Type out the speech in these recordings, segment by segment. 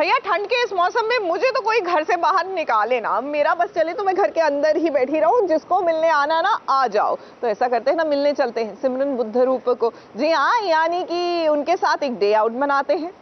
भैया ठंड के इस मौसम में मुझे तो कोई घर से बाहर निकाले ना, मेरा बस चले तो मैं घर के अंदर ही बैठी रहूं। जिसको मिलने आना ना आ जाओ। तो ऐसा करते हैं ना, मिलने चलते हैं सिमरन बुद्ध रूप को। जी हाँ, यानी कि उनके साथ एक डे आउट मनाते हैं।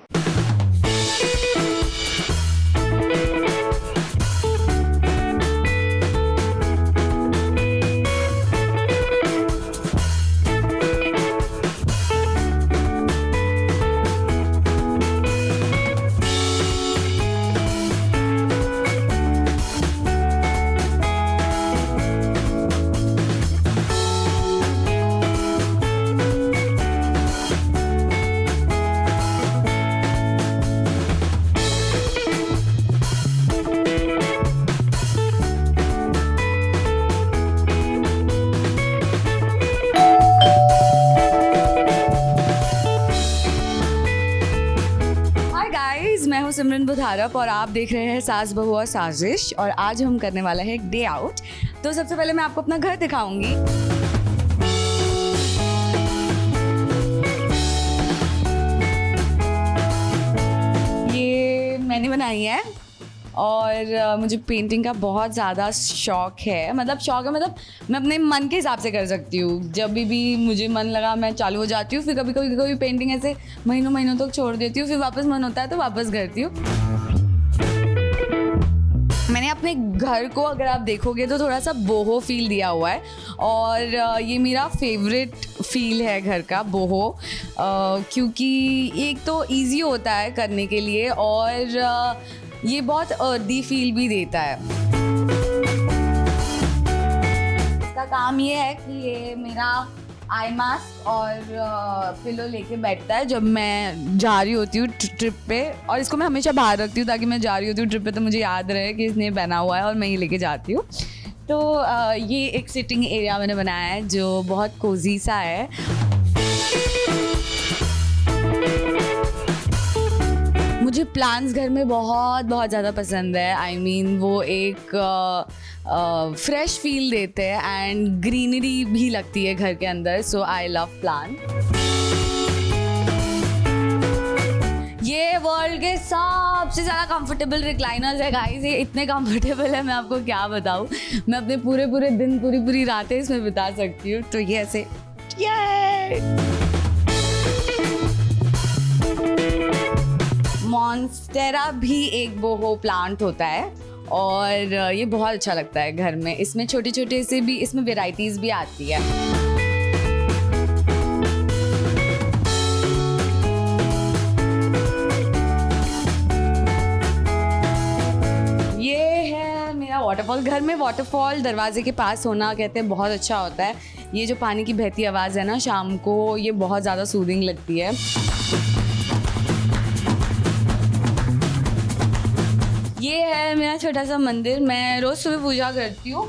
मैं हूं सिमरन बुधारप और आप देख रहे हैं सास बहू और साजिश। और आज हम करने वाला है एक डे आउट। तो सबसे पहले मैं आपको अपना घर दिखाऊंगी। ये मैंने बनाई है और मुझे पेंटिंग का बहुत ज़्यादा शौक है। मतलब मैं अपने मन के हिसाब से कर सकती हूँ। जब भी मुझे मन लगा मैं चालू हो जाती हूँ। फिर कभी कभी पेंटिंग ऐसे महीनों तक छोड़ देती हूँ। फिर वापस मन होता है तो वापस करती हूँ। मैंने अपने घर को अगर आप देखोगे तो थोड़ा सा बोहो फील दिया हुआ है और ये मेरा फेवरेट फील है घर का, बोहो। क्योंकि एक तो ईजी होता है करने के लिए और ये बहुत अर्दी फील भी देता है। इसका काम ये है कि ये मेरा आई मास्क और पिलो लेके बैठता है जब मैं जा रही होती हूँ ट्रिप पे। और इसको मैं हमेशा बाहर रखती हूँ ताकि मैं जा रही होती हूँ ट्रिप पे तो मुझे याद रहे कि इसने पहना हुआ है और मैं ये लेके जाती हूँ। तो ये एक सिटिंग एरिया मैंने बनाया है जो बहुत कोजी सा है। मुझे प्लांट्स घर में बहुत ज़्यादा पसंद है। आई मीन वो एक फ्रेश फील देते हैं एंड ग्रीनरी भी लगती है घर के अंदर। सो आई लव प्लांट। ये वर्ल्ड के सबसे ज़्यादा कंफर्टेबल रिक्लाइनर्स है गाइस। ये इतने कंफर्टेबल है मैं आपको क्या बताऊँ। मैं अपने पूरे दिन पूरी रातें इसमें बिता सकती हूँ। तो ये ऐसे मॉन्स्टेरा भी एक बोहो प्लांट होता है और ये बहुत अच्छा लगता है घर में। इसमें छोटे से भी इसमें वेराइटीज़ भी आती है। ये है मेरा वाटरफॉल। घर में वाटरफॉल दरवाजे के पास होना कहते हैं बहुत अच्छा होता है। ये जो पानी की बहती आवाज़ है ना शाम को, ये बहुत ज़्यादा सूदिंग लगती है। ये है मेरा छोटा सा मंदिर। मैं रोज़ सुबह पूजा करती हूँ।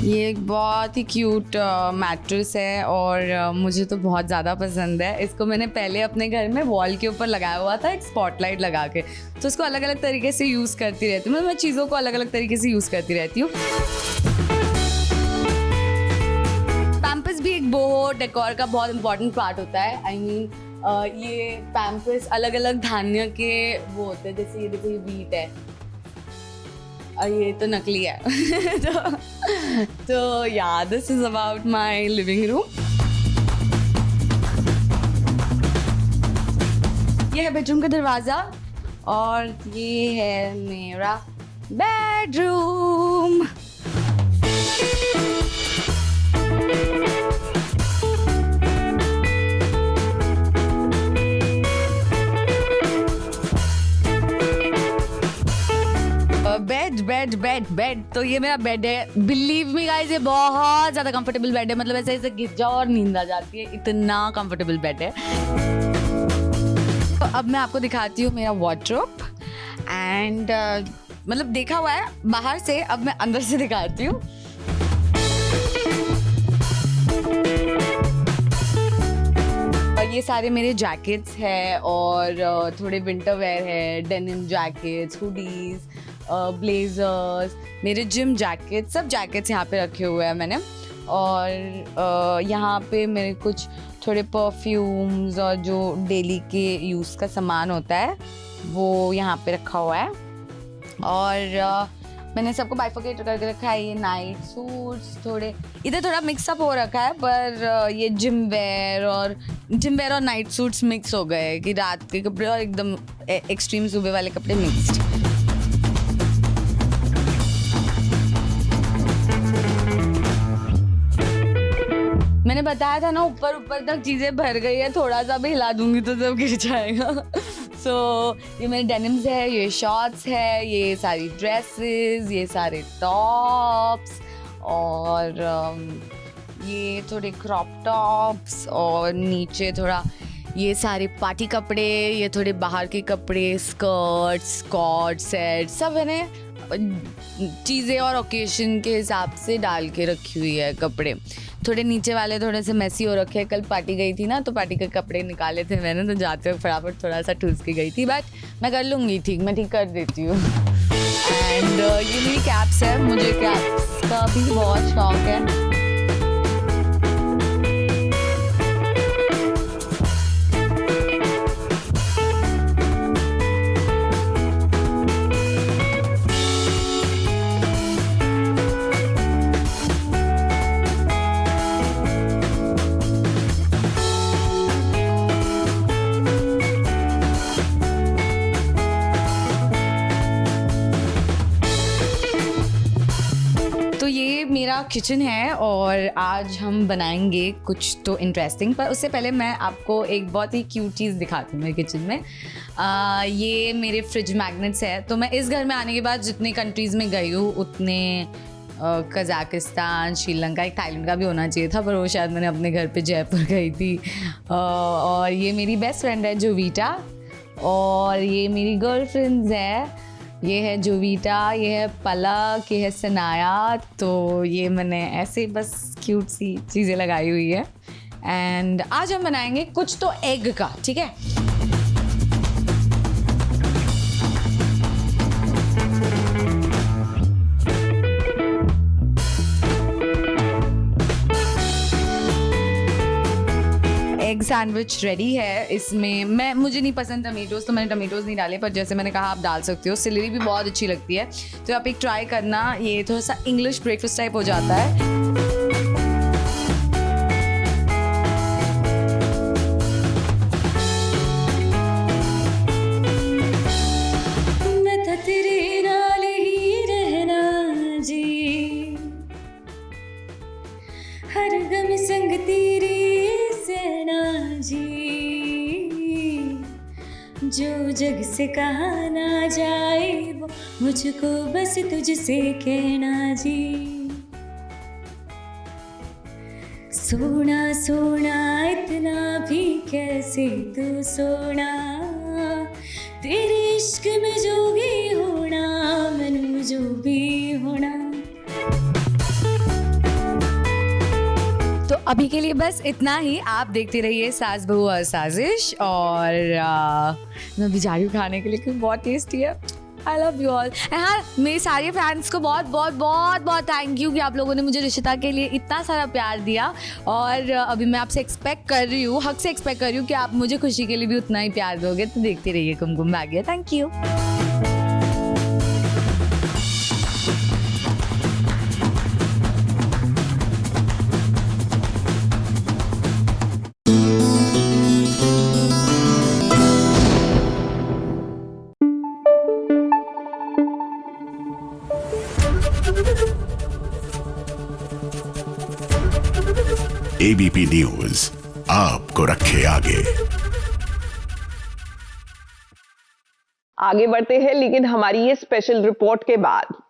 ये एक बहुत ही क्यूट मैट्रेस है और मुझे तो बहुत ज़्यादा पसंद है। इसको मैंने पहले अपने घर में वॉल के ऊपर लगाया हुआ था एक स्पॉटलाइट लगा के। तो इसको अलग अलग तरीके से यूज़ करती रहती हूँ। मैं चीज़ों को अलग अलग तरीके से यूज़ करती रहती हूँ। पैम्पर्स भी एक बोहो डेकोर का बहुत इंपॉर्टेंट पार्ट होता है। आई मीन ये पैम्पर्स अलग अलग धान्य के वो होते हैं। जैसे ये व्हीट है और ये तो नकली है। तो या this is about my living room. ये है बेडरूम का दरवाज़ा और ये है मेरा बेडरूम। बेड। तो ये मेरा बेड है। बिलीव मी गाइस, ये बहुत ज़्यादा कंफर्टेबल बेड है। मतलब ऐसे गिर जाओ और नींद आ जाती है, इतना कंफर्टेबल बेड है। तो अब मैं आपको दिखाती हूँ मेरा वार्डरोब एंड मतलब देखा हुआ है बाहर से, अब मैं अंदर से दिखाती हूँ। ये सारे मेरे जैकेट्स हैं और थोड़े विंटर वेयर है, डेनिम जैकेट्स, हुडीज़, ब्लेजर्स, मेरे जिम जैकेट, सब जैकेट्स यहाँ पे रखे हुए हैं मैंने। और यहाँ पे मेरे कुछ थोड़े परफ्यूम्स और जो डेली के यूज़ का सामान होता है वो यहाँ पे रखा हुआ है। और मैंने सबको बाइफोकेट करके रखा है। ये नाइट सूट्स थोड़े इधर थोड़ा मिक्सअप हो रखा है, पर ये जिम वेयर और नाइट सूट्स मिक्स हो गए कि रात के कपड़े और एकदम एक्सट्रीम सुबह वाले कपड़े मिक्स्ड। मैंने बताया था ना ऊपर तक चीज़ें भर गई है, थोड़ा सा भी हिला दूंगी तो सब गिर जाएगा। ये मेरे डेनिम्स है, ये शॉर्ट्स है, ये सारी ड्रेसेस, ये सारे टॉप्स और ये थोड़े क्रॉप टॉप्स और नीचे थोड़ा ये सारे पार्टी कपड़े, ये थोड़े बाहर के कपड़े, स्कर्ट्स, कॉर्ड सेट, सब मैंने चीज़ें और ओकेशन के हिसाब से डाल के रखी हुई है कपड़े। थोड़े नीचे वाले थोड़े से मैसी हो रखे हैं। कल पार्टी गई थी ना तो पार्टी के कपड़े निकाले थे मैंने, तो जाते वक्त फटाफट थोड़ा सा ठूस के गई थी, बट मैं कर लूँगी ठीक, मैं ठीक कर देती हूँ। एंड ये मेरी कैप्स है, मुझे कैप्स का भी बहुत शौक है। तो ये मेरा किचन है और आज हम बनाएंगे कुछ तो इंटरेस्टिंग, पर उससे पहले मैं आपको एक बहुत ही क्यूट चीज़ दिखाती हूँ मेरे किचन में। ये मेरे फ्रिज मैग्नेट्स है। तो मैं इस घर में आने के बाद जितने कंट्रीज़ में गई हूँ उतने कज़ाकिस्तान, श्रीलंका, एक थाईलैंड का भी होना चाहिए था, पर वो शायद मैंने अपने घर पे जयपुर गई थी। और ये मेरी बेस्ट फ्रेंड है जोवीटा, और ये मेरी गर्लफ्रेंड्स है। ये है जोवीटा, ये है पलक, ये है सनाया। तो ये मैंने ऐसे बस क्यूट सी चीज़ें लगाई हुई है। एंड आज हम बनाएंगे कुछ तो एग का, ठीक है। एग सैंडविच रेडी है। इसमें मुझे नहीं पसंद टमेटोज़, तो मैंने टमेटोज़ नहीं डाले, पर जैसे मैंने कहा आप डाल सकते हो। सेलेरी भी बहुत अच्छी लगती है, तो आप एक ट्राई करना। ये थोड़ा सा इंग्लिश ब्रेकफास्ट टाइप हो जाता है। मैं था तेरे नाल ही रहना जी, हर गम संग तेरे सेना जी, जो जग से कहा ना जाए वो मुझको बस तुझसे कहना जी। सोना सोना इतना भी कैसे तू सोना, तेरे इश्क में जो भी होना मैनू जो भी होना। तो अभी के लिए बस इतना ही। आप देखते रहिए सास बहू और साजिश, और मैं भी जा रही हूँ खाने के लिए क्योंकि बहुत टेस्टी है। I love you all. हाँ, मेरे सारे फैंस को बहुत बहुत बहुत बहुत थैंक यू कि आप लोगों ने मुझे रिश्ता के लिए इतना सारा प्यार दिया। और अभी मैं आपसे एक्सपेक्ट कर रही हूँ, हक से एक्सपेक्ट कर रही हूँ कि आप मुझे खुशी के लिए भी उतना ही प्यार दोगे। तो देखते रहिए Kumkum Bhagya. Thank you. ABP news आपको रखे आगे। आगे बढ़ते हैं, लेकिन हमारी ये स्पेशल रिपोर्ट के बाद।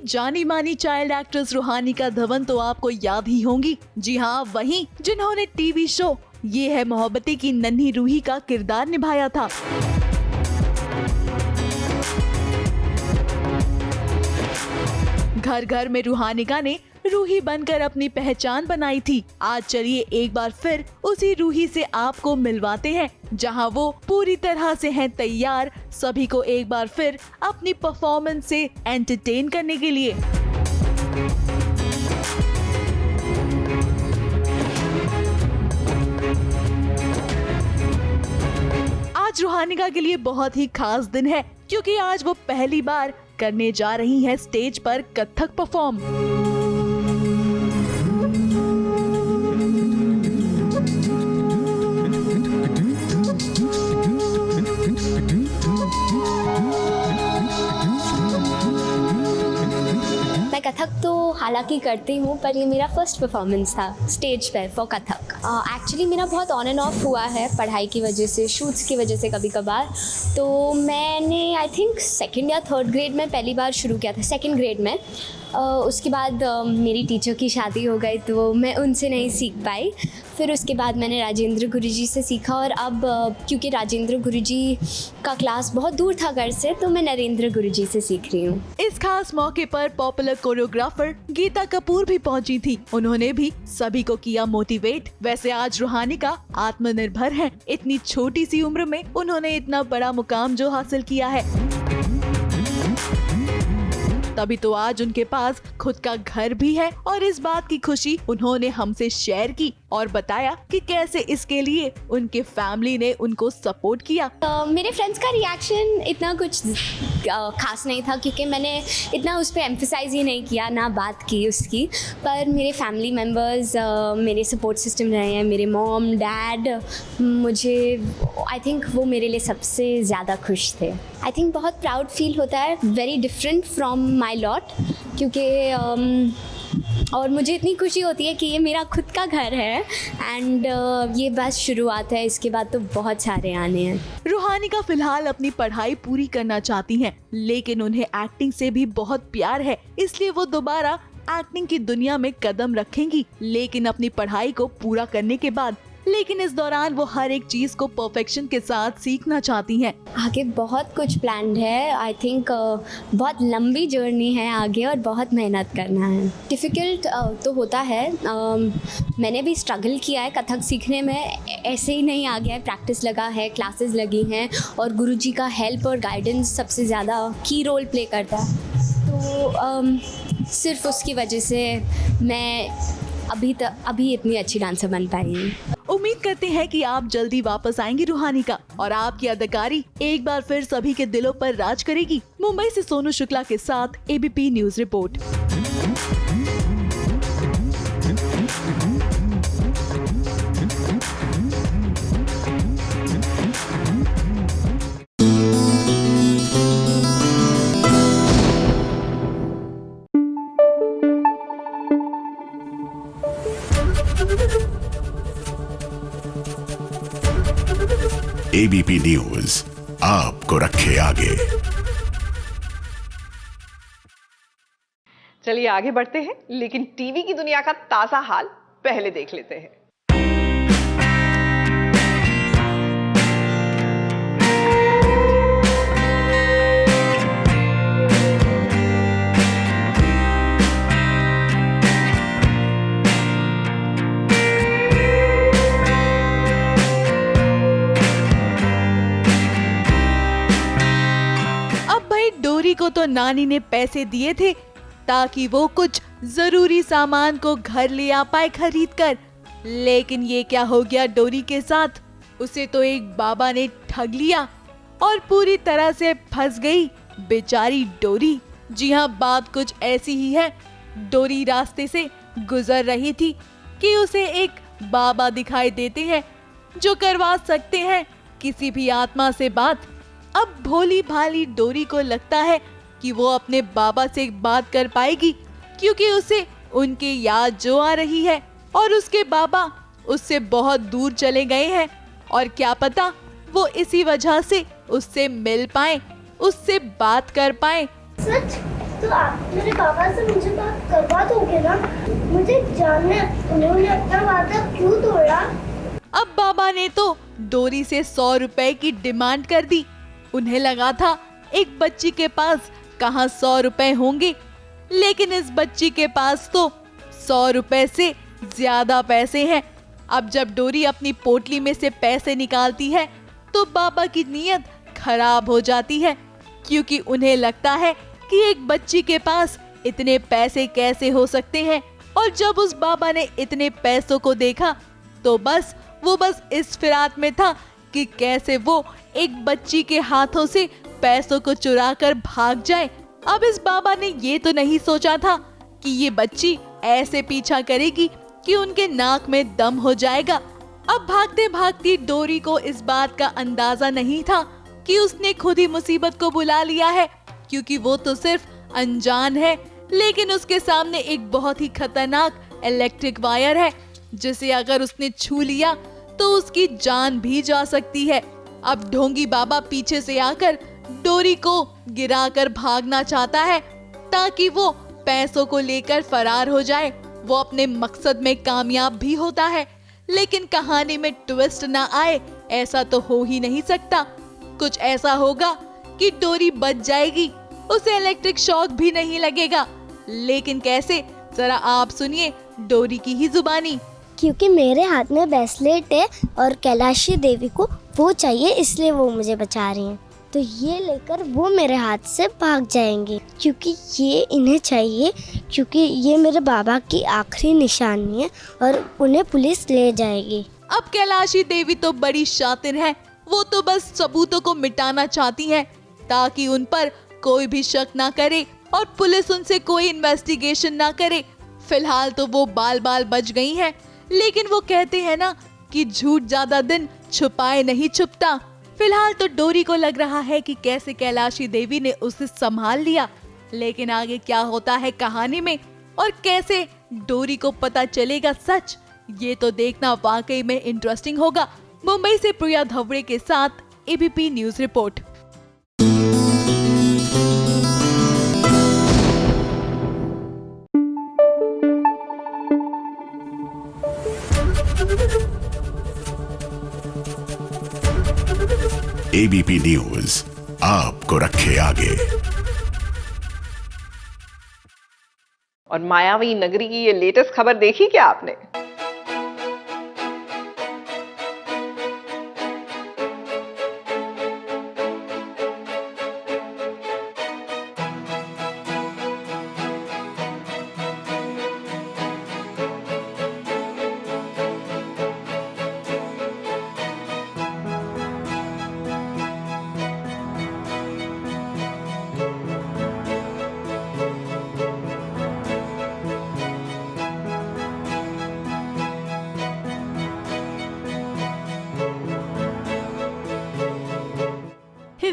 जानी मानी चाइल्ड एक्ट्रेस रूहानी का धवन तो आपको याद ही होंगी। जी हाँ, वही जिन्होंने टीवी शो ये है मोहब्बतें की नन्ही रूही का किरदार निभाया था। घर घर में रूहानिका ने रूही बनकर अपनी पहचान बनाई थी। आज चलिए एक बार फिर उसी रूही से आपको मिलवाते हैं, जहां वो पूरी तरह से हैं तैयार सभी को एक बार फिर अपनी परफॉर्मेंस से एंटरटेन करने के लिए। आज रूहानिका के लिए बहुत ही खास दिन है, क्योंकि आज वो पहली बार करने जा रही हैं स्टेज पर कथक परफॉर्म। मैं कथक तो हालांकि करती हूँ, पर ये मेरा फर्स्ट परफॉर्मेंस था स्टेज पर फॉर कथक। एक्चुअली मेरा बहुत ऑन एंड ऑफ हुआ है, पढ़ाई की वजह से, शूट्स की वजह से कभी कभार। तो मैंने आई थिंक 2nd या 3rd ग्रेड में पहली बार शुरू किया था, 2nd ग्रेड में। उसके बाद मेरी टीचर की शादी हो गई, तो मैं उनसे नहीं सीख पाई। फिर उसके बाद मैंने राजेंद्र गुरुजी से सीखा, और अब क्योंकि राजेंद्र गुरुजी का क्लास बहुत दूर था घर से, तो मैं नरेंद्र गुरुजी से सीख रही हूँ। इस खास मौके पर पॉपुलर कोरियोग्राफर गीता कपूर भी पहुंची थी। उन्होंने भी सभी को किया मोटिवेट। वैसे आज रूहानिका आत्मनिर्भर है। इतनी छोटी सी उम्र में उन्होंने इतना बड़ा मुकाम जो हासिल किया है, तभी तो आज उनके पास खुद का घर भी है। और इस बात की खुशी उन्होंने हमसे शेयर की और बताया कि कैसे इसके लिए उनके फैमिली ने उनको सपोर्ट किया। मेरे फ्रेंड्स का रिएक्शन इतना कुछ खास नहीं था, क्योंकि मैंने इतना उस पर एम्फसाइज ही नहीं किया, ना बात की उसकी। पर मेरे फैमिली मेम्बर्स मेरे सपोर्ट सिस्टम रहे हैं। मेरे मॉम डैड, मुझे आई थिंक वो मेरे लिए सबसे ज़्यादा खुश थे। आई थिंक बहुत प्राउड फील होता है, very different from my lot, क्योंकि और मुझे इतनी खुशी होती है कि ये मेरा खुद का घर है। एंड ये बस शुरुआत है, इसके बाद तो बहुत सारे आने हैं। रूहानिका फिलहाल अपनी पढ़ाई पूरी करना चाहती हैं, लेकिन उन्हें एक्टिंग से भी बहुत प्यार है, इसलिए वो दोबारा एक्टिंग की दुनिया में कदम रखेंगी, लेकिन अपनी पढ़ाई को पूरा करने के बाद। लेकिन इस दौरान वो हर एक चीज को परफेक्शन के साथ सीखना चाहती हैं। आगे बहुत कुछ प्लान्ड है। आई थिंक बहुत लंबी जर्नी है आगे, और बहुत मेहनत करना है। डिफ़िकल्ट तो होता है, मैंने भी स्ट्रगल किया है कथक सीखने में। ऐसे ही नहीं आ गया है, प्रैक्टिस लगा है, क्लासेस लगी हैं, और गुरुजी का हेल्प और गाइडेंस सबसे ज़्यादा की रोल प्ले करता है। तो सिर्फ उसकी वजह से मैं अभी इतनी अच्छी डांसर बन पाई हूँ। उम्मीद करते हैं कि आप जल्दी वापस आएंगी रूहानिका, और आपकी अदाकारी एक बार फिर सभी के दिलों पर राज करेगी। मुंबई से सोनू शुक्ला के साथ ABP news report. ABP news आपको रखे आगे। चलिए आगे बढ़ते हैं, लेकिन टीवी की दुनिया का ताजा हाल पहले देख लेते हैं। डोरी को तो नानी ने पैसे दिए थे ताकि वो कुछ जरूरी सामान को घर ले आ पाए खरीद कर, लेकिन ये क्या हो गया डोरी के साथ। उसे तो एक बाबा ने ठग लिया और पूरी तरह से फंस गई बेचारी डोरी। जी हाँ, बात कुछ ऐसी ही है। डोरी रास्ते से गुजर रही थी कि उसे एक बाबा दिखाई देते हैं जो करवा सकते हैं किसी भी आत्मा से बात। अब भोली भाली डोरी को लगता है कि वो अपने बाबा से बात कर पाएगी, क्योंकि उसे उनकी याद जो आ रही है और उसके बाबा उससे बहुत दूर चले गए हैं, और क्या पता वो इसी वजह से उससे मिल पाए, उससे बात कर पाए। सच? तो आप मेरे पापा से मुझे बात करवा दोगे ना? मुझे जानना है उन्होंने अपना वादा क्यों तोड़ा। अब बाबा ने तो डोरी से 100 रुपए की डिमांड कर दी। उन्हें लगा था एक बच्ची के पास कहाँ 100 रुपए होंगे, लेकिन इस बच्ची के पास तो 100 रुपए से ज्यादा पैसे हैं। अब जब डोरी अपनी पोटली में से पैसे निकालती है तो बाबा की नीयत खराब हो जाती है, क्योंकि उन्हें लगता है कि एक बच्ची के पास इतने पैसे कैसे हो सकते हैं। और जब उस बाबा ने इतने पैसों को देखा तो वो बस इस फिराक में था कि कैसे वो एक बच्ची के हाथों से पैसों को चुरा कर भाग जाए। अब इस बाबा ने ये तो नहीं सोचा था कि ये बच्ची ऐसे पीछा करेगी कि उनके नाक में दम हो जाएगा। अब भागते भागती डोरी को इस बात का अंदाजा नहीं था कि उसने खुद ही मुसीबत को बुला लिया है, क्योंकि वो तो सिर्फ अनजान है, लेकिन उसके सामने एक बहुत ही खतरनाक इलेक्ट्रिक वायर है जिसे अगर उसने छू लिया तो उसकी जान भी जा सकती है। अब ढोंगी बाबा पीछे से आकर डोरी को गिराकर भागना चाहता है ताकि वो पैसों को लेकर फरार हो जाए। वो अपने मकसद में कामयाब भी होता है, लेकिन कहानी में ट्विस्ट ना आए ऐसा तो हो ही नहीं सकता। कुछ ऐसा होगा कि डोरी बच जाएगी, उसे इलेक्ट्रिक शॉक भी नहीं लगेगा। लेकिन कैसे, जरा आप सुनिए डोरी की ही जुबानी। क्योंकि मेरे हाथ में ब्रेसलेट है और कैलाशी देवी को वो चाहिए, इसलिए वो मुझे बचा रही हैं। तो ये लेकर वो मेरे हाथ से भाग जाएंगे, क्योंकि ये इन्हें चाहिए, क्योंकि ये मेरे बाबा की आखिरी निशानी है और उन्हें पुलिस ले जाएगी। अब कैलाशी देवी तो बड़ी शातिर है, वो तो बस सबूतों को मिटाना चाहती है ताकि उन पर कोई भी शक ना करे और पुलिस उनसे कोई इन्वेस्टिगेशन ना करे। फिलहाल तो वो बाल बाल बच गई हैं, लेकिन वो कहते हैं ना कि झूठ ज्यादा दिन छुपाए नहीं छुपता। फिलहाल तो डोरी को लग रहा है कि कैसे कैलाशी देवी ने उसे संभाल लिया, लेकिन आगे क्या होता है कहानी में और कैसे डोरी को पता चलेगा सच, ये तो देखना वाकई में इंटरेस्टिंग होगा। मुंबई से प्रिया धवड़े के साथ ABP news report. ABP news आपको रखे आगे। और मायावी नगरी की ये लेटेस्ट खबर देखी क्या आपने?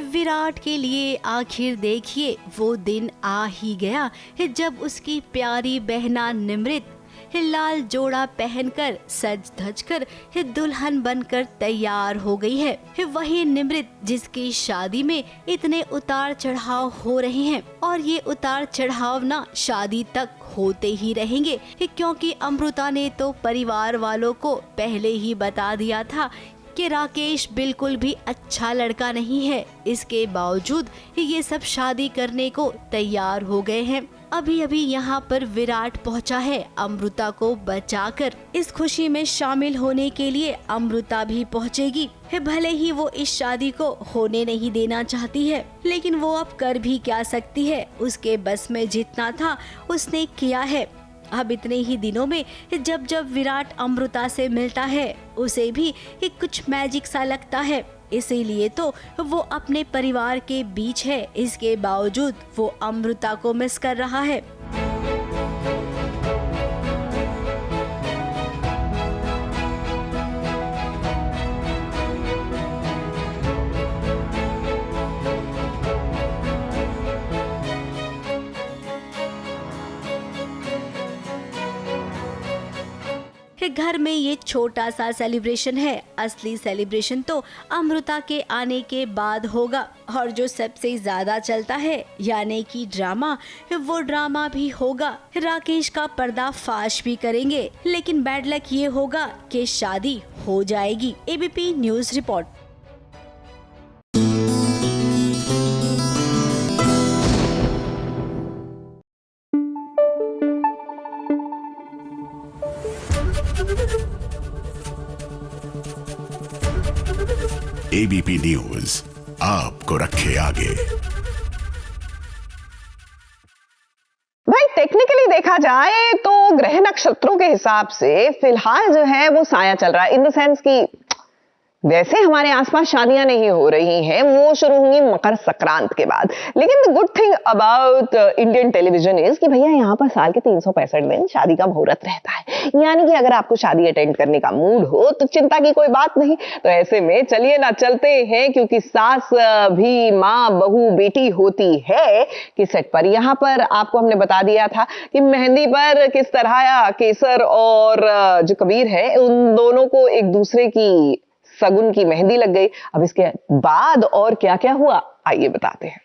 विराट के लिए आखिर देखिए वो दिन आ ही गया है जब उसकी प्यारी बहना निमृत लाल जोड़ा पहनकर सज धज कर दुल्हन बनकर तैयार हो गई है। वही निमृत जिसकी शादी में इतने उतार चढ़ाव हो रहे हैं और ये उतार चढ़ाव ना शादी तक होते ही रहेंगे, क्योंकि अमृता ने तो परिवार वालों को पहले ही बता दिया था कि राकेश बिल्कुल भी अच्छा लड़का नहीं है। इसके बावजूद ये सब शादी करने को तैयार हो गए हैं। अभी अभी यहाँ पर विराट पहुँचा है अमृता को बचाकर। इस खुशी में शामिल होने के लिए अमृता भी पहुँचेगी। भले ही वो इस शादी को होने नहीं देना चाहती है, लेकिन वो अब कर भी क्या सकती है। उसके बस में जितना था उसने किया है। अब इतने ही दिनों में जब जब विराट अमृता से मिलता है उसे भी कुछ मैजिक सा लगता है, इसीलिए तो वो अपने परिवार के बीच है। इसके बावजूद वो अमृता को मिस कर रहा है। घर में ये छोटा सा सेलिब्रेशन है, असली सेलिब्रेशन तो अमृता के आने के बाद होगा। और जो सबसे ज्यादा चलता है यानी कि ड्रामा, वो ड्रामा भी होगा। राकेश का पर्दाफाश भी करेंगे, लेकिन बैड लक ये होगा कि शादी हो जाएगी। ABP news report. ABP news आपको रखे आगे। भाई टेक्निकली देखा जाए तो ग्रह नक्षत्रों के हिसाब से फिलहाल जो है वो साया चल रहा है, इन द सेंस कि वैसे हमारे आसपास शादियां नहीं हो रही हैं, वो शुरू होंगी मकर संक्रांत के बाद। लेकिन the good thing about Indian television is कि भैया यहाँ पर साल के 365 दिन शादी का मुहूर्त रहता है। यानी कि अगर आपको शादी अटेंड करने का मूड हो तो चिंता की कोई बात नहीं। तो ऐसे में चलिए ना चलते हैं, क्योंकि सास भी माँ बहू बेटी होती है कि सेट पर। यहाँ पर आपको हमने बता दिया था कि मेहंदी पर किस तरह केसर और जो कबीर है उन दोनों को एक दूसरे की सगुन की मेहंदी लग गई। अब इसके बाद और क्या क्या हुआ आइए बताते हैं।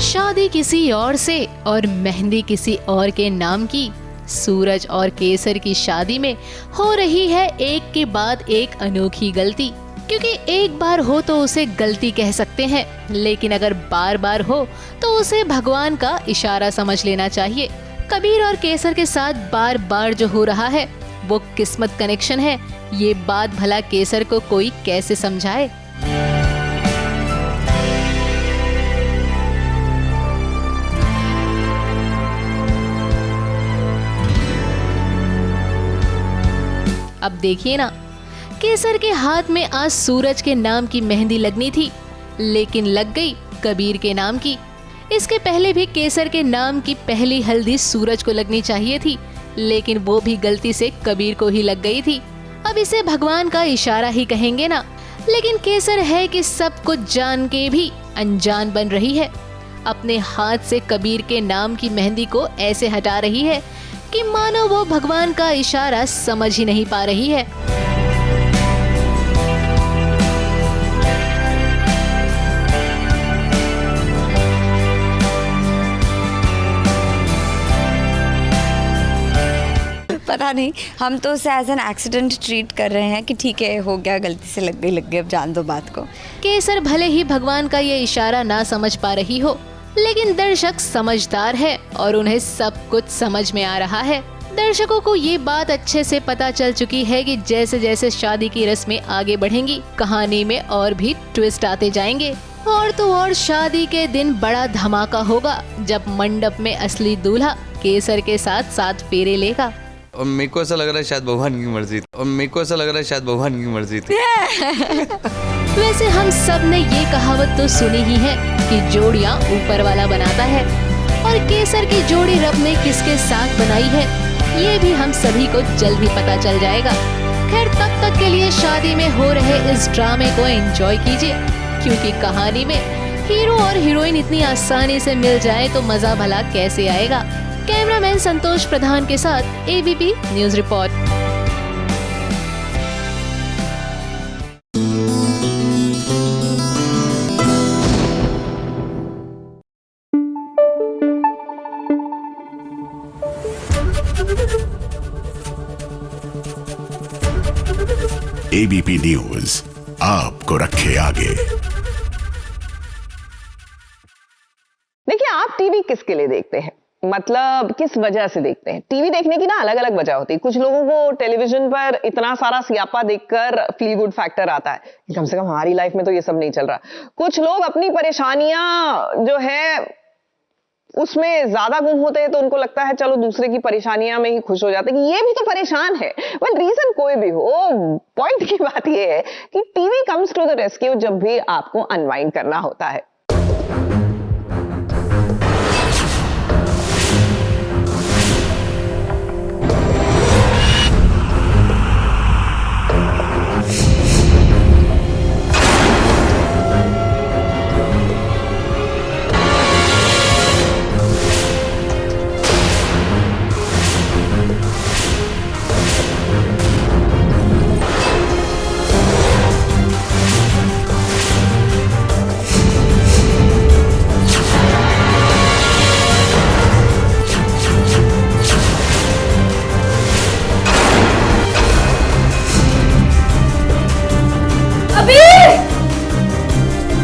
शादी किसी और से और मेहंदी किसी और के नाम की। सूरज और केसर की शादी में हो रही है एक के बाद एक अनोखी गलती, क्योंकि एक बार हो तो उसे गलती कह सकते हैं, लेकिन अगर बार बार हो तो उसे भगवान का इशारा समझ लेना चाहिए। कबीर और केसर के साथ बार बार जो हो रहा है वो किस्मत कनेक्शन है, ये बात भला केसर को कोई कैसे समझाए। अब देखिए ना, केसर के हाथ में आज सूरज के नाम की मेहंदी लगनी थी, लेकिन लग गई कबीर के नाम की। इसके पहले भी केसर के नाम की पहली हल्दी सूरज को लगनी चाहिए थी, लेकिन वो भी गलती से कबीर को ही लग गई थी। अब इसे भगवान का इशारा ही कहेंगे ना, लेकिन केसर है कि सब कुछ जान के भी अनजान बन रही है। अपने हाथ से कबीर के नाम की मेहंदी को ऐसे हटा रही है कि मानो वो भगवान का इशारा समझ ही नहीं पा रही है। पता नहीं, हम तो उसे एज एन एक्सीडेंट ट्रीट कर रहे हैं कि ठीक है, हो गया, गलती से लग गई, अब जान दो बात को। केसर भले ही भगवान का ये इशारा ना समझ पा रही हो, लेकिन दर्शक समझदार है और उन्हें सब कुछ समझ में आ रहा है। दर्शकों को ये बात अच्छे से पता चल चुकी है कि जैसे जैसे शादी की रस्में आगे बढ़ेंगी, कहानी में और भी ट्विस्ट आते जाएंगे। और तो और शादी के दिन बड़ा धमाका होगा जब मंडप में असली दूल्हा केसर के साथ 7 फेरे लेगा। और मेरे को ऐसा लग रहा है शायद भगवान की मर्जी थी। वैसे हम सब ने ये कहावत तो सुनी ही है कि जोड़ियां ऊपर वाला बनाता है, और केसर की जोड़ी रब ने किसके साथ बनाई है ये भी हम सभी को जल्द ही पता चल जाएगा। खैर, तब तक के लिए शादी में हो रहे इस ड्रामे को एंजॉय कीजिए, क्योंकि कहानी में हीरो और हीरोइन इतनी आसानी से मिल जाए तो मजा भला कैसे आएगा। कैमरामैन संतोष प्रधान के साथ ABP news report. ABP news आपको रखे आगे। देखिए, आप टीवी किसके लिए देखते हैं? मतलब किस वजह से देखते हैं? टीवी देखने की ना अलग अलग वजह होती है। कुछ लोगों को टेलीविजन पर इतना सारा सियापा देखकर फील गुड फैक्टर आता है कि कम से कम हमारी लाइफ में तो ये सब नहीं चल रहा। कुछ लोग अपनी परेशानियां जो है उसमें ज्यादा गुम होते हैं तो उनको लगता है चलो दूसरे की परेशानियां में ही खुश हो जाते हैं कि ये भी तो परेशान है। वेल रीजन कोई भी हो, पॉइंट की बात ये है कि TV comes to the rescue जब भी आपको अनवाइंड करना होता है।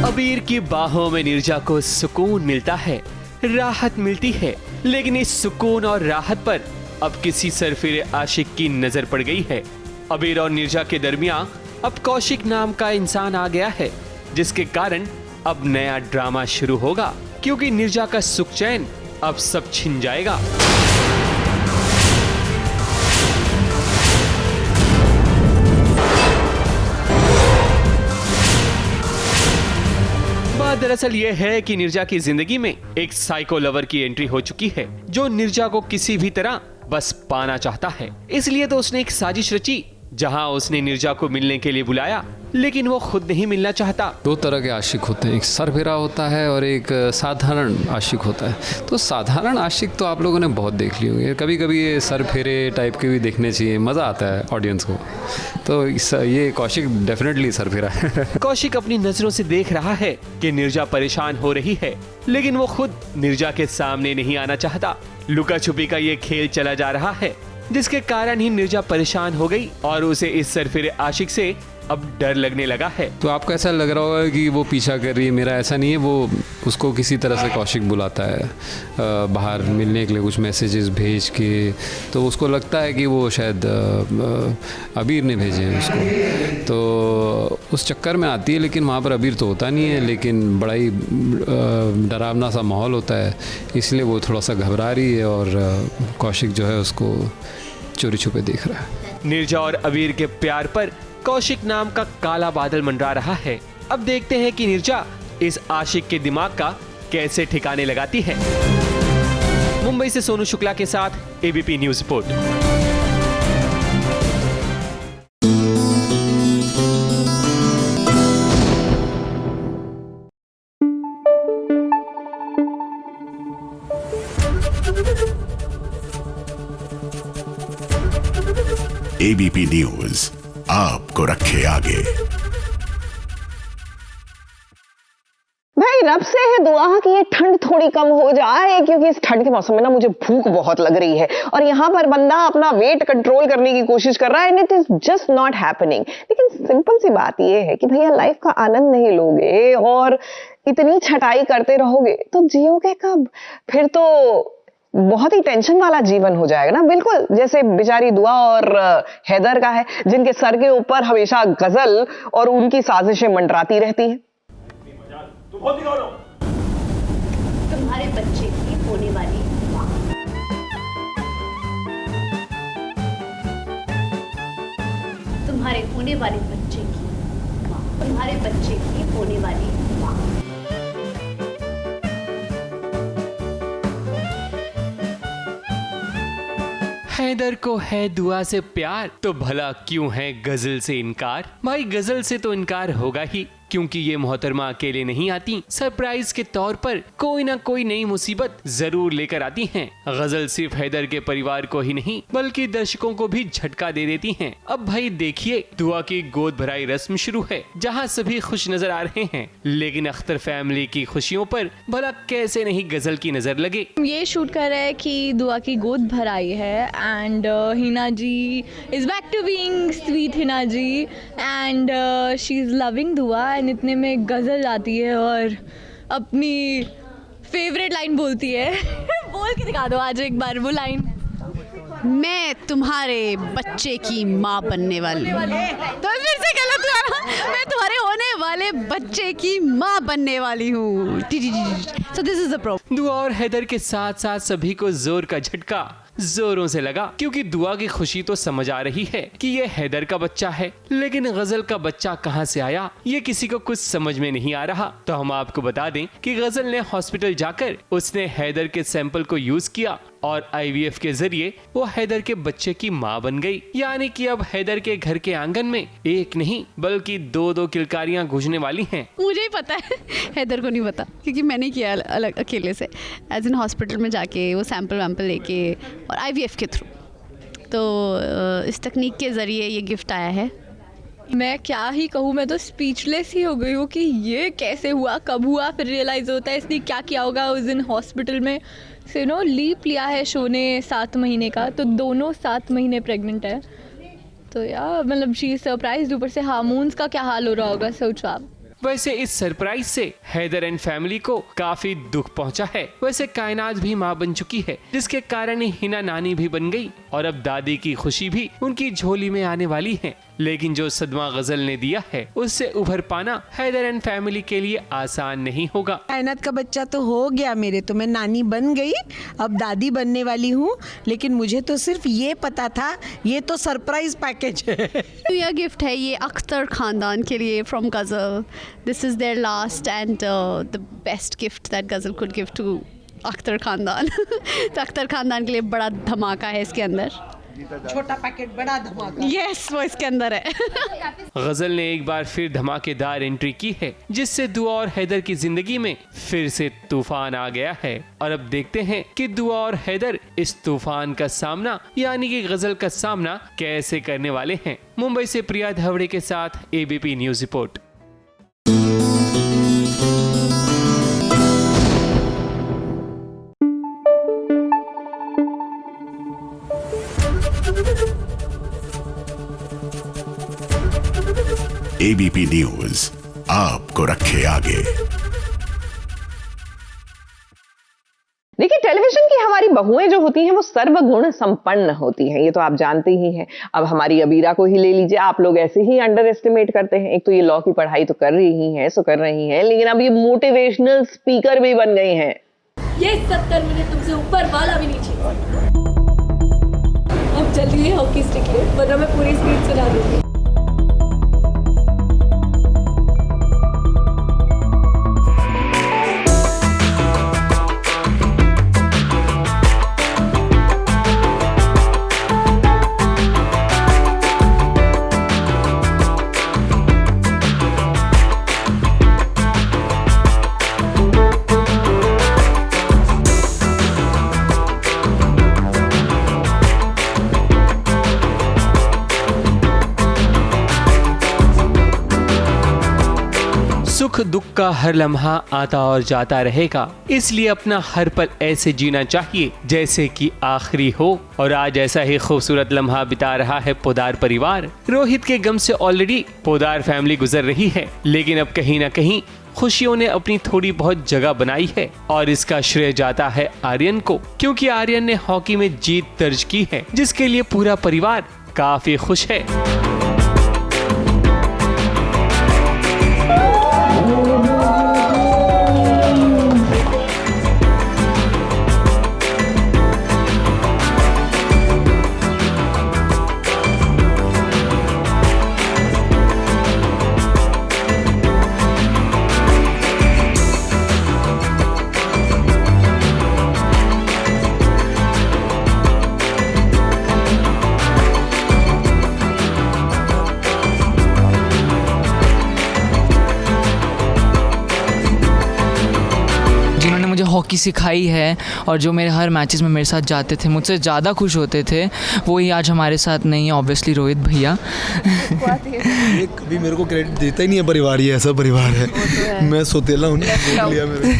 अबीर की बाहों में नीरजा को सुकून मिलता है, राहत मिलती है, लेकिन इस सुकून और राहत पर अब किसी सरफिरे आशिक की नजर पड़ गई है। अबीर और नीरजा के दरमियां अब कौशिक नाम का इंसान आ गया है, जिसके कारण अब नया ड्रामा शुरू होगा, क्योंकि नीरजा का सुख चैन अब सब छिन जाएगा। दरअसल ये है कि नीरजा की जिंदगी में एक साइको लवर की एंट्री हो चुकी है, जो नीरजा को किसी भी तरह बस पाना चाहता है। इसलिए तो उसने एक साजिश रची, जहां उसने नीरजा को मिलने के लिए बुलाया, लेकिन वो खुद नहीं मिलना चाहता। दो तरह के आशिक होते हैं, एक सरफिरा होता है और एक साधारण आशिक होता है। तो साधारण आशिक तो आप लोगों ने बहुत देख ली होंगी, कभी कभी ये सरफिरे टाइप के भी देखने चाहिए, मज़ा आता है ऑडियंस को। तो ये कौशिक डेफिनेटली सरफिरा है। कौशिक अपनी नजरों से देख रहा है कि नीरजा परेशान हो रही है, लेकिन वो खुद नीरजा के सामने नहीं आना चाहता। लुका छुपी का ये खेल चला जा रहा है, जिसके कारण ही नीरजा परेशान हो गई और उसे इस सरफिरे आशिक से अब डर लगने लगा है। तो आपको ऐसा लग रहा होगा कि वो पीछा कर रही है मेरा, ऐसा नहीं है। वो उसको किसी तरह से कौशिक बुलाता है बाहर मिलने के लिए, कुछ मैसेजेस भेज के, तो उसको लगता है कि वो शायद अबीर ने भेजे हैं उसको, तो उस चक्कर में आती है। लेकिन वहाँ पर अबीर तो होता नहीं है, लेकिन बड़ा ही डरावना सा माहौल होता है, इसलिए वो थोड़ा सा घबरा रही है और कौशिक जो है उसको चोरी छुपे देख रहा है। नीरजा और अबीर के प्यार पर कौशिक नाम का काला बादल मंडरा रहा है। अब देखते हैं कि नीरजा इस आशिक के दिमाग का कैसे ठिकाने लगाती है। मुंबई से सोनू शुक्ला के साथ ABP news report. ABP news आपको रखे आगे। भाई रब से है दुआ कि ये ठंड थोड़ी कम हो जाए, क्योंकि इस ठंड के मौसम में ना मुझे भूख बहुत लग रही है और यहाँ पर बंदा अपना वेट कंट्रोल करने की कोशिश कर रहा है, and it is just not happening. लेकिन सिंपल सी बात ये है कि भैया लाइफ का आनंद नहीं लोगे और इतनी छटाई करते रहोगे तो जियोगे कब? फिर तो बहुत ही टेंशन वाला जीवन हो जाएगा ना, बिल्कुल जैसे बेचारी दुआ और हैदर का है, जिनके सर के ऊपर हमेशा गजल और उनकी साजिशें मंडराती रहती हैं। तुम्हारे बच्चे की होने वाली माँ, तुम्हारे होने वाले बच्चे की माँ, तुम्हारे बच्चे की होने वाली माँ। हैदर को है दुआ से प्यार, तो भला क्यों है गजल से इनकार? भाई गजल से तो इनकार होगा ही, क्योंकि ये मोहतरमा अकेले नहीं आती, सरप्राइज के तौर पर कोई ना कोई नई मुसीबत जरूर लेकर आती हैं। गजल सिर्फ हैदर के परिवार को ही नहीं बल्कि दर्शकों को भी झटका दे देती हैं। अब भाई देखिए, दुआ की गोद भराई रस्म शुरू है, जहां सभी खुश नजर आ रहे हैं, लेकिन अख्तर फैमिली की खुशियों पर भला कैसे नहीं गजल की नजर लगे। ये शूट कर रहा है कि दुआ की गोद भराई है and Hina ji is back to being sweet Hina ji and she is loving Dua and इतने में गजल आती है और अपनी फेवरेट लाइन बोलती है बोल के दिखा दो आज एक बार वो लाइन। मैं तुम्हारे बच्चे की माँ बनने वाली। तो फिर से गलत हुआ। मैं तुम्हारे होने वाले बच्चे की माँ बनने वाली हूँ। So this is the problem. दुआ और हैदर के साथ साथ सभी को जोर का झटका जोरों से लगा, क्योंकि दुआ की खुशी तो समझ आ रही है कि ये हैदर का बच्चा है, लेकिन गजल का बच्चा कहां से आया ये किसी को कुछ समझ में नहीं आ रहा। तो हम आपको बता दें कि गजल ने हॉस्पिटल जाकर उसने हैदर के सैंपल को यूज किया और IVF के जरिए वो हैदर के बच्चे की माँ बन गई। यानी कि अब हैदर के घर के आंगन में एक नहीं बल्कि दो किलकारियां गूंजने वाली हैं। मुझे ही पता है, हैदर को नहीं पता, क्योंकि मैंने किया अलग अकेले से एज इन हॉस्पिटल में जाके वो सैंपल वैम्पल लेके और IVF के थ्रू। तो इस तकनीक के ज़रिए ये गिफ्ट आया है। मैं क्या ही कहूँ, मैं तो स्पीचलेस ही हो गई हूँ कि ये कैसे हुआ, कब हुआ। फिर रियलाइज़ होता है इसने क्या किया होगा उस दिन हॉस्पिटल में। से लीप लिया है शो ने 7 महीने का, तो दोनों 7 महीने प्रेग्नेंट है। तो यार मतलब शी सरप्राइज, ऊपर से हार्मोन्स का क्या हाल हो रहा होगा सोचो आप। वैसे इस सरप्राइज से हैदर एंड फैमिली को काफी दुख पहुंचा है। वैसे कायनात भी माँ बन चुकी है, जिसके कारण हिना नानी भी बन गई और अब दादी की खुशी भी उनकी झोली में आने वाली है। लेकिन जो सदमा गजल ने दिया है उससे उभर पाना हैदर एंड फैमिली के लिए आसान नहीं होगा। कायनात का बच्चा तो हो गया मेरे, तो मैं नानी बन गई, अब दादी बनने वाली हूँ। लेकिन मुझे तो सिर्फ ये पता था, ये तो सरप्राइज पैकेज है। तो यह गिफ्ट है ये अख्तर खानदान के लिए from Ghazal. This is their last and the best gift that Ghazal could give to Akhtar खानदान। तो अख्तर खानदान के लिए बड़ा धमाका है इसके अंदर। छोटा पैकेट बड़ा धमाका। यस, वो इसके अंदर है। गजल ने एक बार फिर धमाकेदार एंट्री की है, जिससे दुआ और हैदर की जिंदगी में फिर से तूफान आ गया है। और अब देखते हैं कि दुआ और हैदर इस तूफान का सामना यानी कि गजल का सामना कैसे करने वाले हैं। मुंबई से प्रिया धावड़े के साथ ABP news report. ABP news आपको रखे आगे। देखिए, टेलीविजन की हमारी बहुएं जो होती हैं वो सर्वगुण संपन्न होती हैं, ये तो आप जानते ही हैं। अब हमारी अबीरा को ही ले लीजिए, आप लोग ऐसे ही अंडर एस्टिमेट करते हैं। एक तो ये लॉ की पढ़ाई तो कर रही हैं, लेकिन अब ये मोटिवेशनल स्पीकर भी बन गई हैं। ये 70 मिनट तुमसे ऊपर वाला भी नीचे। अब जल्दी हॉकी स्टिक ले, वरना मैं पूरी स्पीड सुना दूंगी। सुख दुख का हर लम्हा आता और जाता रहेगा, इसलिए अपना हर पल ऐसे जीना चाहिए जैसे कि आखिरी हो। और आज ऐसा ही खूबसूरत लम्हा बिता रहा है पोदार परिवार। रोहित के गम से ऑलरेडी पोदार फैमिली गुजर रही है, लेकिन अब कहीं ना कहीं खुशियों ने अपनी थोड़ी बहुत जगह बनाई है। और इसका श्रेय जाता है आर्यन को, क्योंकि आर्यन ने हॉकी में जीत दर्ज की है, जिसके लिए पूरा परिवार काफी खुश है। हॉकी सिखाई है और जो मेरे हर मैचेस में मेरे साथ जाते थे, मुझसे ज़्यादा खुश होते थे, वो ही आज हमारे साथ नहीं है। ऑब्वियसली रोहित भैया कभी मेरे को क्रेडिट देता ही नहीं है परिवार, ये ऐसा परिवार है। मैं सोतेला हूँ, लिया मेरे।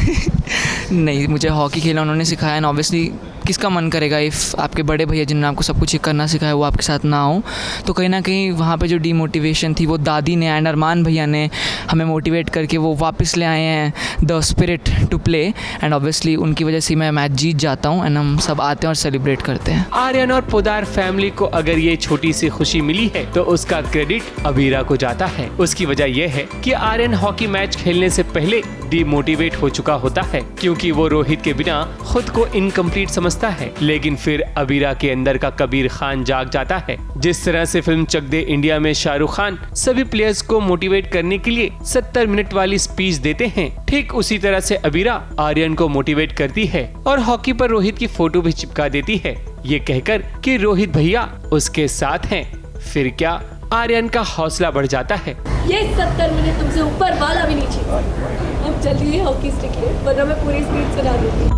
नहीं, मुझे हॉकी खेलना उन्होंने सिखाया एंड ऑब्वियसली किसका मन करेगा इफ़ आपके बड़े भैया जिन्होंने आपको सब कुछ करना सिखाया वो आपके साथ ना हो। तो कहीं ना कहीं वहाँ पे जो डीमोटिवेशन थी वो दादी ने एंड अरमान भैया ने हमें मोटिवेट करके वो वापस ले आए हैं the spirit to play, and obviously उनकी वजह से मैं मैच जीत जाता हूँ एंड हम सब आते हैं और सेलिब्रेट करते हैं। आर्यन और पोदार फैमिली को अगर ये छोटी सी खुशी मिली है तो उसका क्रेडिट अबीरा को जाता है। उसकी वजह यह है कि आर्यन हॉकी मैच खेलने से पहले डीमोटिवेट हो चुका होता है क्योंकि वो रोहित के बिना खुद को इनकम्प्लीट समझता है। लेकिन फिर अबीरा के अंदर का कबीर खान जाग जाता है। जिस तरह से फिल्म चक दे इंडिया में शाहरुख खान सभी प्लेयर्स को मोटिवेट करने के लिए 70 मिनट वाली स्पीच देते हैं, ठीक उसी तरह से अबीरा आर्यन को मोटिवेट करती है और हॉकी पर रोहित की फोटो भी चिपका देती है, ये कहकर कि रोहित भैया उसके साथ हैं। फिर क्या आर्यन का हौसला बढ़ जाता है। ये 70 मिनट तुमसे ऊपर वाला भी नहीं चाहिए। अब जल्दी हॉकी स्टिक ले वरना मैं पूरी स्पीड सुना दूंगी।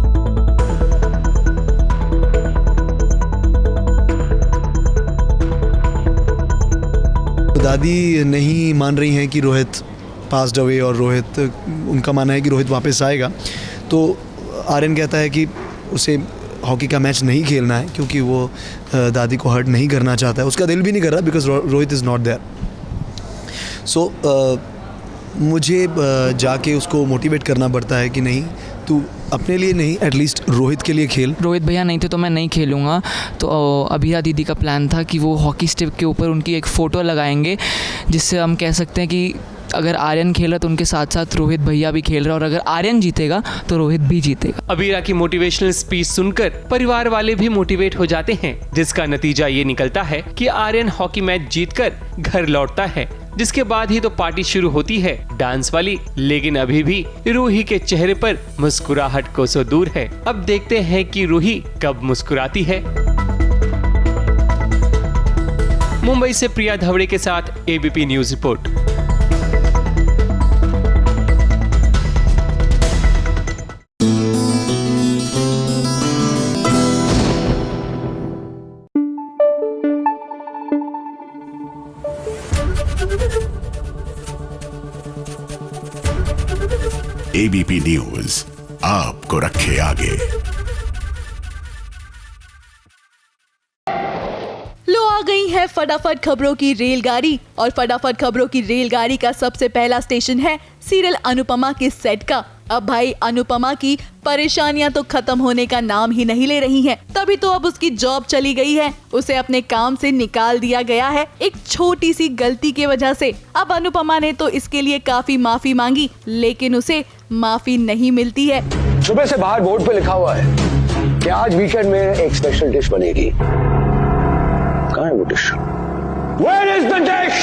दादी नहीं मान रही हैं कि रोहित पास्ड अवे और रोहित, उनका मानना है कि रोहित वापस आएगा। तो आर्यन कहता है कि उसे हॉकी का मैच नहीं खेलना है क्योंकि वो दादी को हर्ट नहीं करना चाहता है, उसका दिल भी नहीं कर रहा because Rohit is not there. So मुझे जाके उसको मोटिवेट करना पड़ता है कि नहीं तू अपने लिए नहीं एटलीस्ट रोहित के लिए खेल। रोहित भैया नहीं थे तो मैं नहीं खेलूँगा। तो अबीरा दीदी का प्लान था कि वो हॉकी स्टिक के ऊपर उनकी एक फ़ोटो लगाएंगे जिससे हम कह सकते हैं कि अगर आर्यन खेल रहा तो उनके साथ साथ रोहित भैया भी खेल रहा और अगर आर्यन जीतेगा तो रोहित भी जीतेगा। अबीरा की मोटिवेशनल स्पीच सुनकर परिवार वाले भी मोटिवेट हो जाते हैं, जिसका नतीजा ये निकलता है कि आर्यन हॉकी मैच जीतकर घर लौटता है, जिसके बाद ही तो पार्टी शुरू होती है डांस वाली। लेकिन अभी भी रूही के चेहरे पर मुस्कुराहट कोसों दूर है। अब देखते हैं कि रूही कब मुस्कुराती है। मुंबई से प्रिया धवड़े के साथ ABP news report. ABP news आपको रखे आगे। लो आ गई है फटाफट खबरों की रेलगाड़ी, और फटाफट खबरों की रेलगाड़ी का सबसे पहला स्टेशन है सीरियल अनुपमा के सेट का। अब भाई अनुपमा की परेशानियां तो खत्म होने का नाम ही नहीं ले रही हैं। तभी तो अब उसकी जॉब चली गई है, उसे अपने काम से निकाल दिया गया है एक छोटी सी गलती की वजह से। अब अनुपमा ने तो इसके लिए काफी माफी मांगी, लेकिन उसे माफी नहीं मिलती है। सुबह से बाहर बोर्ड पे लिखा हुआ है कि आज वीकेंड में एक स्पेशल डिश बनेगी। कहाँ है वो dish? Where is the dish?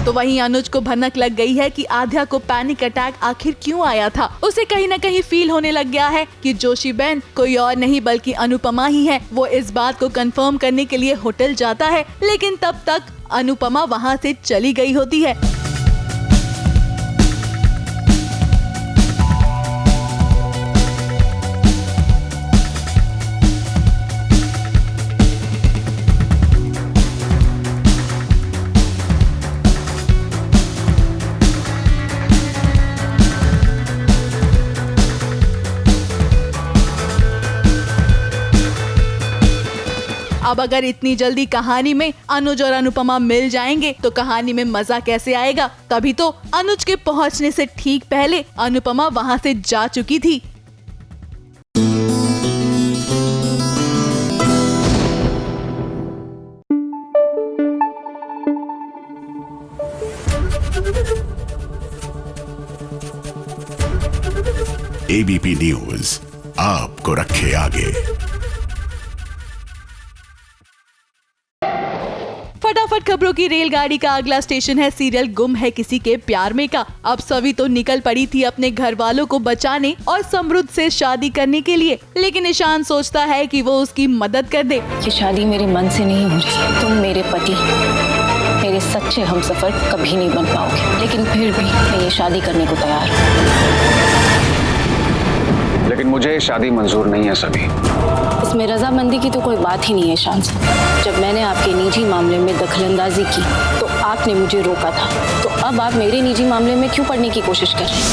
तो वहीं अनुज को भनक लग गई है कि आध्या को पैनिक अटैक आखिर क्यों आया था। उसे कहीं न कहीं फील होने लग गया है कि जोशी बहन कोई और नहीं बल्कि अनुपमा ही है। वो इस बात को कंफर्म करने के लिए होटल जाता है, लेकिन तब तक अनुपमा वहाँ से चली गई होती है। अब अगर इतनी जल्दी कहानी में अनुज और अनुपमा मिल जाएंगे तो कहानी में मजा कैसे आएगा। तभी तो अनुज के पहुंचने से ठीक पहले अनुपमा वहां से जा चुकी थी। एबीपी न्यूज आपको रखे आगे। फटाफट खबरों की रेलगाड़ी का अगला स्टेशन है सीरियल गुम है किसी के प्यार में का। अब सभी तो निकल पड़ी थी अपने घर वालों को बचाने और समृद्ध से शादी करने के लिए, लेकिन ईशान सोचता है कि वो उसकी मदद कर दे। ये शादी मेरे मन से नहीं हो रही। तुम मेरे पति, मेरे सच्चे हमसफर कभी नहीं बन पाओगे, लेकिन फिर भी मैं ये शादी करने को तैयार हूँ। लेकिन मुझे शादी मंजूर नहीं है सभी। इसमें रजामंदी की तो कोई बात ही नहीं है शान साहब। जब मैंने आपके निजी मामले में दखलंदाजी की तो आपने मुझे रोका था, तो अब आप मेरे निजी मामले में क्यों पढ़ने की कोशिश कर रहे हैं?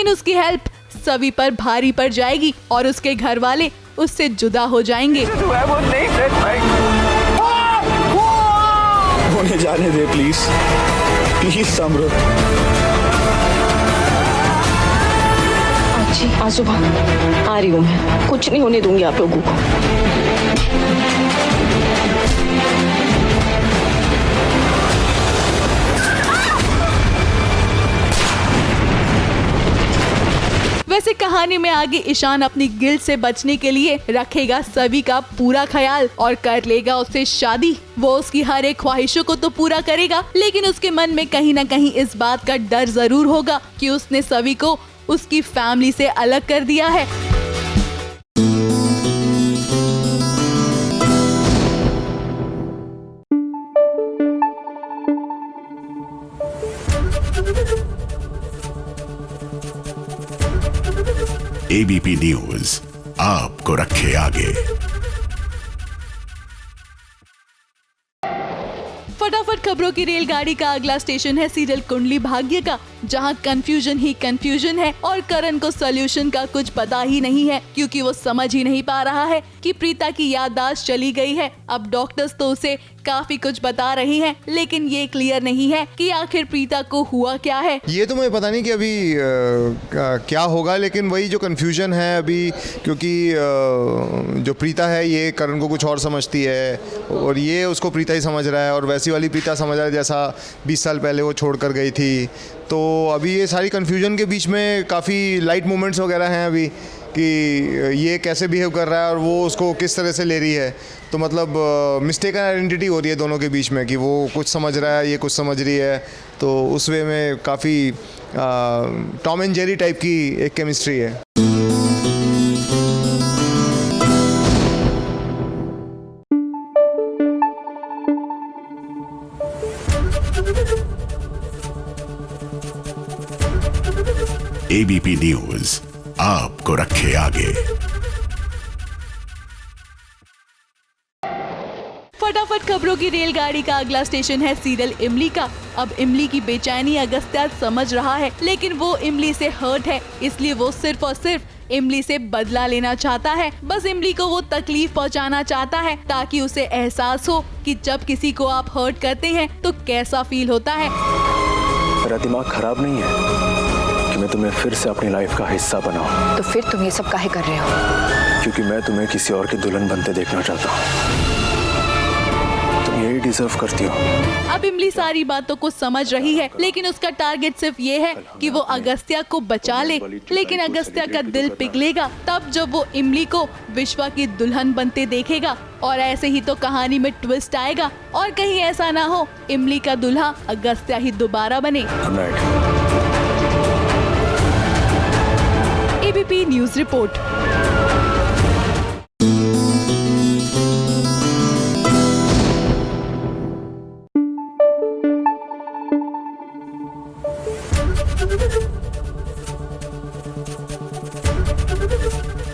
लेकिन उसकी हेल्प सभी पर भारी पड़ जाएगी और उसके घर वाले उससे जुदा हो जाएंगे। उन्हें जाने दे प्लीज, प्लीज समरो। आज सुबह आ रही हूँ मैं, कुछ नहीं होने दूंगी आप लोगों को। वैसे कहानी में आगे ईशान अपनी गिल्ट से बचने के लिए रखेगा सभी का पूरा ख्याल और कर लेगा उससे शादी। वो उसकी हर एक ख्वाहिशों को तो पूरा करेगा, लेकिन उसके मन में कहीं ना कहीं इस बात का डर जरूर होगा कि उसने सभी को उसकी फैमिली से अलग कर दिया है। एबीपी न्यूज आपको रखे आगे। फटाफट खबरों की रेलगाड़ी का अगला स्टेशन है सीरियल कुंडली भाग्य का, जहां कंफ्यूजन ही कंफ्यूजन है और करण को सॉल्यूशन का कुछ पता ही नहीं है, क्योंकि वो समझ ही नहीं पा रहा है कि प्रीता की याददाश्त चली गई है। अब डॉक्टर्स तो उसे काफी कुछ बता रही हैं, लेकिन ये क्लियर नहीं है कि आखिर प्रीता को हुआ क्या है। ये तो मुझे पता नहीं कि अभी क्या होगा, लेकिन वही जो कंफ्यूजन है अभी, क्योंकि जो प्रीता है ये करण को कुछ और समझती है और ये उसको प्रीता ही समझ रहा है, और वैसी वाली प्रीता समझ रहा है जैसा 20 साल पहले वो छोड़ कर गई थी। तो अभी ये सारी कंफ्यूजन के बीच में काफ़ी लाइट मोमेंट्स वगैरह हैं अभी, कि ये कैसे बिहेव कर रहा है और वो उसको किस तरह से ले रही है। तो मतलब मिस्टेकन आइडेंटिटी हो रही है दोनों के बीच में, कि वो कुछ समझ रहा है, ये कुछ समझ रही है। तो उस वे में काफ़ी टॉम एंड जेरी टाइप की एक केमिस्ट्री है। एबीपी न्यूज आपको रखे आगे। फटाफट खबरों की रेलगाड़ी का अगला स्टेशन है सीरियल इमली का। अब इमली की बेचैनी अगस्त्या समझ रहा है, लेकिन वो इमली से हर्ट है, इसलिए वो सिर्फ और सिर्फ इमली से बदला लेना चाहता है। बस इमली को वो तकलीफ पहुंचाना चाहता है, ताकि उसे एहसास हो कि जब किसी को आप हर्ट करते हैं तो कैसा फील होता है। मेरा दिमाग खराब नहीं है कि मैं तुम्हें फिर से अपनी लाइफ का हिस्सा बनाऊं। तो फिर तुम ये सब काहे कर रहे हो? क्योंकि मैं तुम्हें किसी और की दुल्हन बनते देखना चाहता हूँ। तुम यही डिजर्व करती हो। अब इमली सारी बातों को समझ रही है, लेकिन उसका टारगेट सिर्फ ये है कि वो अगस्त्या को बचा ले। लेकिन अगस्त्या का दिल पिघलेगा तब जब वो इमली को विश्वा की दुल्हन बनते देखेगा, और ऐसे ही तो कहानी में ट्विस्ट आएगा, और कहीं ऐसा ना हो इमली का दूल्हा अगस्त्या ही दोबारा बने। ABP news report.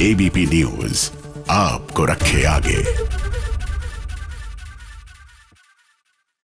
ABP news आपको रखे आगे।